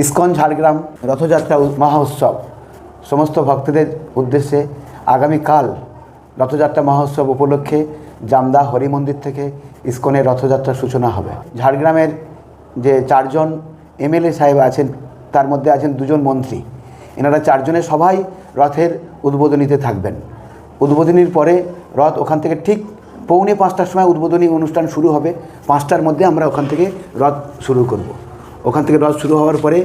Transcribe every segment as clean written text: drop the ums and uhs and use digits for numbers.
ISKCON Jhargram Rathyatra মহোৎসব সমস্ত ভক্তদের উদ্দেশ্যে আগামীকাল রথযাত্রা মহোৎসব উপলক্ষে জামদা হরি মন্দির থেকে ইসকনের রথযাত্রার সূচনা হবে। ঝাড়গ্রামের যে 4 জন এমএলএ সাহেব আছেন তার মধ্যে আছেন 2 জন মন্ত্রী। এনারা 4 জনে সবাই রথের উদ্বোধনীতে থাকবেন। উদ্বোধনীর পরে রথ ওখান থেকে ঠিক 4:45টার সময় উদ্বোধনী অনুষ্ঠান শুরু হবে। 5টার মধ্যে আমরা ওখান থেকে রথ শুরু করব। ওখান থেকে রথ শুরু হওয়ার পরে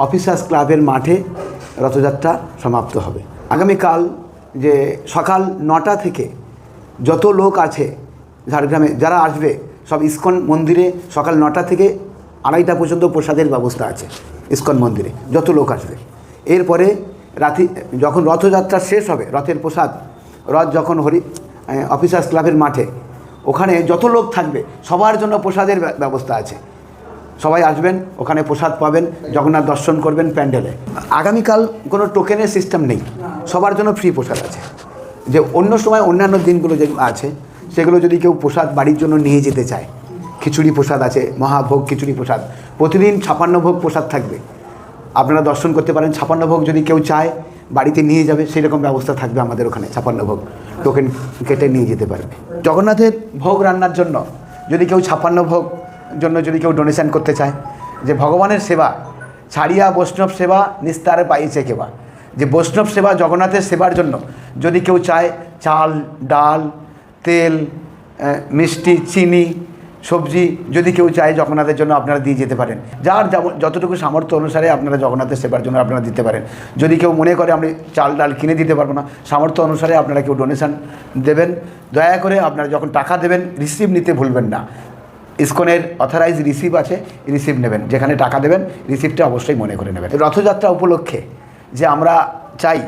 অফিসার্স ক্লাবের মাঠে রথযাত্রা সমাপ্ত হবে। আগামীকাল যে সকাল 9টা থেকে যত লোক আছে ঝাড়গ্রামে যারা আসবে সব ইসকন মন্দিরে সকাল 9টা থেকে 2:30টা পর্যন্ত প্রসাদের ব্যবস্থা আছে ইসকন মন্দিরে যত লোক আসবে। এরপরে রাতে যখন রথযাত্রা শেষ হবে রথের প্রসাদ রথ যখন অফিসার্স ক্লাবের মাঠে ওখানে যত লোক থাকবে সবার জন্য প্রসাদের ব্যবস্থা আছে। সবাই আসবেন, ওখানে প্রসাদ পাবেন, জগন্নাথ দর্শন করবেন প্যান্ডেলে। আগামীকাল কোনো টোকেনের সিস্টেম নেই, সবার জন্য ফ্রি প্রসাদ আছে। যে অন্য সময় অন্যান্য দিনগুলো যেগুলো আছে সেগুলো যদি কেউ প্রসাদ বাড়ির জন্য নিয়ে যেতে চায়, খিচুড়ি প্রসাদ আছে, মহাভোগ খিচুড়ি প্রসাদ, প্রতিদিন 56 ভোগ প্রসাদ থাকবে, আপনারা দর্শন করতে পারেন। 56 ভোগ যদি কেউ চায় বাড়িতে নিয়ে যাবে সেই রকম ব্যবস্থা থাকবে আমাদের ওখানে। 56 ভোগ টোকেন কেটে নিয়ে যেতে পারবে। জগন্নাথের ভোগ রান্নার জন্য যদি কেউ 56 ভোগ জন্য যদি কেউ ডোনেশন করতে চায়, যে ভগবানের সেবা ছাড়িয়া বৈষ্ণব সেবা নিস্তারে পাইছে কেবা, যে বৈষ্ণব সেবা জগন্নাথের সেবার জন্য যদি কেউ চায় চাল ডাল তেল মিষ্টি চিনি সবজি যদি কেউ চায় জগন্নাথের জন্য আপনারা দিয়ে যেতে পারেন। যার যতটুকু সামর্থ্য অনুসারে আপনারা জগন্নাথের সেবার জন্য আপনারা দিতে পারেন। যদি কেউ মনে করে আমি চাল ডাল কিনে দিতে পারবো না, সামর্থ্য অনুসারে আপনারা কেউ ডোনেশন দেবেন। দয়া করে আপনারা যখন টাকা দেবেন রিসিভ নিতে ভুলবেন না। ইসকনের অথরাইজ রিসিভ আছে, রিসিভ নেবেন। যেখানে টাকা দেবেন রিসিভটা অবশ্যই মনে করে নেবেন। রথযাত্রা উপলক্ষে যে আমরা চাই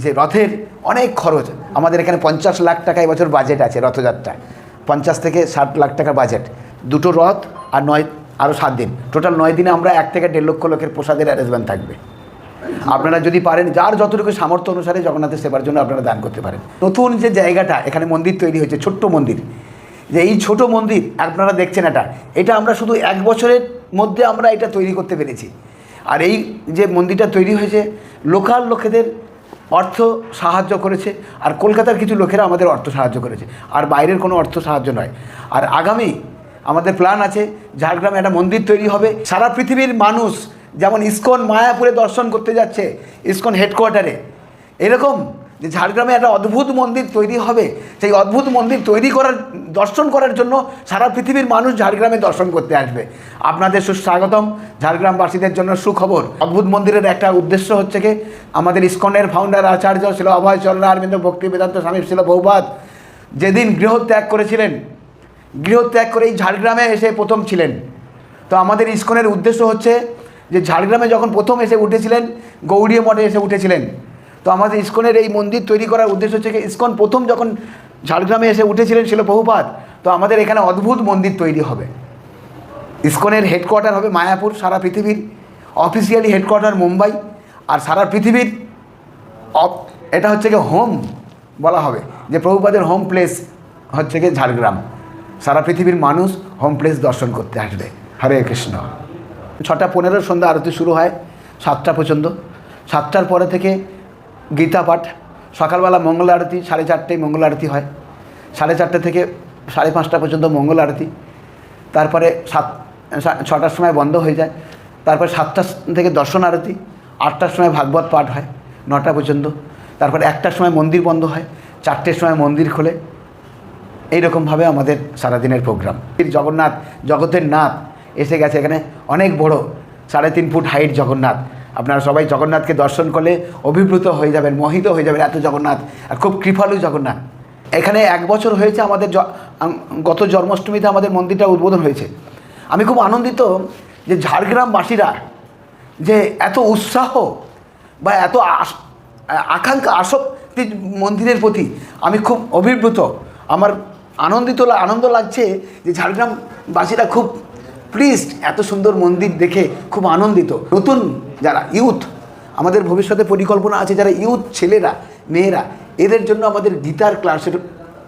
যে রথের অনেক খরচ, আমাদের এখানে 50 লাখ টাকা এবছর বাজেট আছে রথযাত্রায়, 50 থেকে 60 লাখ টাকা বাজেট। 2টো রথ আর আরও 7 দিন, টোটাল 9 দিনে আমরা 1 থেকে 1.5 লক্ষ লোকের প্রসাদের অ্যারেঞ্জমেন্ট থাকবে। আপনারা যদি পারেন যার যতটুকু সামর্থ্য অনুসারে জগন্নাথের সেবার জন্য আপনারা দান করতে পারেন। নতুন যে জায়গাটা এখানে মন্দির তৈরি হয়েছে, ছোট্ট মন্দির, যে এই ছোট মন্দির আপনারা দেখছেন এটা আমরা শুধু 1 বছরের মধ্যে আমরা এটা তৈরি করতে পেরেছি। আর এই যে মন্দিরটা তৈরি হয়েছে লোকাল লোকেদের অর্থ সাহায্য করেছে, আর কলকাতার কিছু লোকেরা আমাদের অর্থ সাহায্য করেছে, আর বাইরের কোনো অর্থ সাহায্য নয়। আর আগামী আমাদের প্ল্যান আছে ঝাড়গ্রামে একটা মন্দির তৈরি হবে। সারা পৃথিবীর মানুষ যেমন ইসকন মায়াপুরে দর্শন করতে যাচ্ছে ইসকন হেডকোয়ার্টারে, এরকম যে ঝাড়গ্রামে একটা অদ্ভুত মন্দির তৈরি হবে। সেই অদ্ভুত মন্দির দর্শন করার জন্য সারা পৃথিবীর মানুষ ঝাড়গ্রামে দর্শন করতে আসবে। আপনাদের সুস্বাগতম। ঝাড়গ্রামবাসীদের জন্য সুখবর, অদ্ভুত মন্দিরের একটা উদ্দেশ্য হচ্ছে কি আমাদের ইসকনের ফাউন্ডার আচার্য ছিল অভয় চরণ অরবিন্দ ভক্তি বেদান্ত স্বামী ছিল বহুপাদ যেদিন গৃহত্যাগ করেছিলেন, গৃহত্যাগ করে এই ঝাড়গ্রামে এসে প্রথম ছিলেন। তো আমাদের ইসকনের উদ্দেশ্য হচ্ছে যে ঝাড়গ্রামে যখন প্রথম এসে উঠেছিলেন গৌড়ীয় মঠে এসে উঠেছিলেন, তো আমাদের ইসকনের এই মন্দির তৈরি করার উদ্দেশ্য হচ্ছে ইসকন প্রথম যখন ঝাড়গ্রামে এসে উঠেছিলেন ছিল বহুপাদ, তো আমাদের এখানে অদ্ভুত মন্দির তৈরি হবে। ইসকনের হেডকোয়ার্টার হবে মায়াপুর, সারা পৃথিবীর অফিসিয়ালি হেডকোয়ার্টার মুম্বাই, আর সারা পৃথিবীর এটা হচ্ছে কি হোম বলা হবে, যে প্রভুপাদের হোম প্লেস হচ্ছে কি ঝাড়গ্রাম। সারা পৃথিবীর মানুষ হোম প্লেস দর্শন করতে আসবে। হরে কৃষ্ণ। 6:15 সন্ধ্যা আরতি শুরু হয় 7টা পর্যন্ত। 7টার পরে থেকে গীতা পাঠ, সকালবেলা মঙ্গল আরতি 4:30টায় মঙ্গল আরতি হয়, 4:30 থেকে 5:30 পর্যন্ত মঙ্গল আরতি। তারপরে 6টার সময় বন্ধ হয়ে যায়। তারপরে 7টা থেকে দর্শন আরতি, 8টার সময় ভাগবত পাঠ হয় 9টা পর্যন্ত। তারপরে 1টার সময় মন্দির বন্ধ হয়, 4টের সময় মন্দির খোলে। এইরকমভাবে আমাদের সারাদিনের প্রোগ্রাম। জগন্নাথ জগতের নাথ এসে গেছে এখানে, অনেক বড় 3.5 ফুট হাইট জগন্নাথ। আপনারা সবাই জগন্নাথকে দর্শন করলে অভিভূত হয়ে যাবেন, মোহিত হয়ে যাবেন। এত জগন্নাথ, আর খুব কৃপালু জগন্নাথ। এখানে 1 বছর হয়েছে আমাদের, গত জন্মাষ্টমীতে আমাদের মন্দিরটা উদ্বোধন হয়েছে। আমি খুব আনন্দিত যে ঝাড়গ্রামবাসীরা যে এত উৎসাহ বা এত আকাঙ্ক্ষা আসক্তি মন্দিরের প্রতি, আমি খুব অভিভূত। আমার আনন্দ লাগছে যে ঝাড়গ্রামবাসীরা খুব প্লিজড, এত সুন্দর মন্দির দেখে খুব আনন্দিত। নতুন যারা ইউথ, আমাদের ভবিষ্যতে পরিকল্পনা আছে যারা ইউথ ছেলেরা মেয়েরা, এদের জন্য আমাদের গীতার ক্লাসের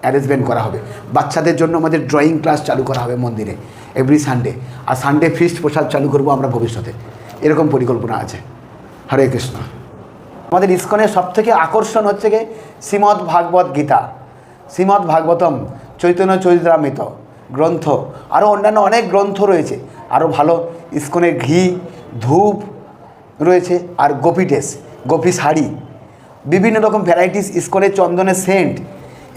অ্যারেঞ্জমেন্ট করা হবে। বাচ্চাদের জন্য আমাদের ড্রয়িং ক্লাস চালু করা হবে মন্দিরে এভরি সানডে। আর সানডে ফিস্ট প্রসাদ চালু করব আমরা ভবিষ্যতে। এরকম পরিকল্পনা আছে। হরে কৃষ্ণ। আমাদের ইসকনের সবথেকে আকর্ষণ হচ্ছে গিয়ে শ্রীমদ্ ভাগবত গীতা, শ্রীমদ্ ভাগবতম, চৈতন্য চরিতামৃত গ্রন্থ, আরও অন্যান্য অনেক গ্রন্থ রয়েছে। আরও ভালো ইসকনের ঘি, ধূপ রয়েছে, আর গোপী ড্রেস, গোপী শাড়ি, বিভিন্ন রকম ভ্যারাইটিস ইসকনের চন্দনের সেন্ট,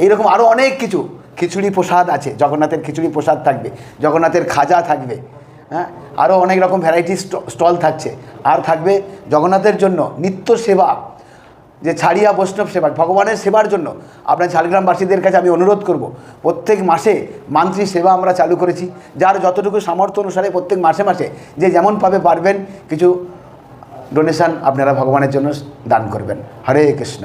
এইরকম আরও অনেক কিছু। খিচুড়ি প্রসাদ আছে, জগন্নাথের খিচুড়ি প্রসাদ থাকবে, জগন্নাথের খাজা থাকবে, হ্যাঁ, আরও অনেক রকম ভ্যারাইটিস স্টল থাকছে। আর থাকবে জগন্নাথের জন্য নিত্য সেবা, যে ছাড়িয়া বৈষ্ণব সেবা, ভগবানের সেবার জন্য আপনার ঝাড়গ্রামবাসীদের কাছে আমি অনুরোধ করব, প্রত্যেক মাসে মান্থলি সেবা আমরা চালু করেছি। যার যতটুকু সামর্থ্য অনুসারে প্রত্যেক মাসে মাসে যে যেমন পারবেন কিছু ডোনেশান আপনারা ভগবানের জন্য দান করবেন। হরে কৃষ্ণ।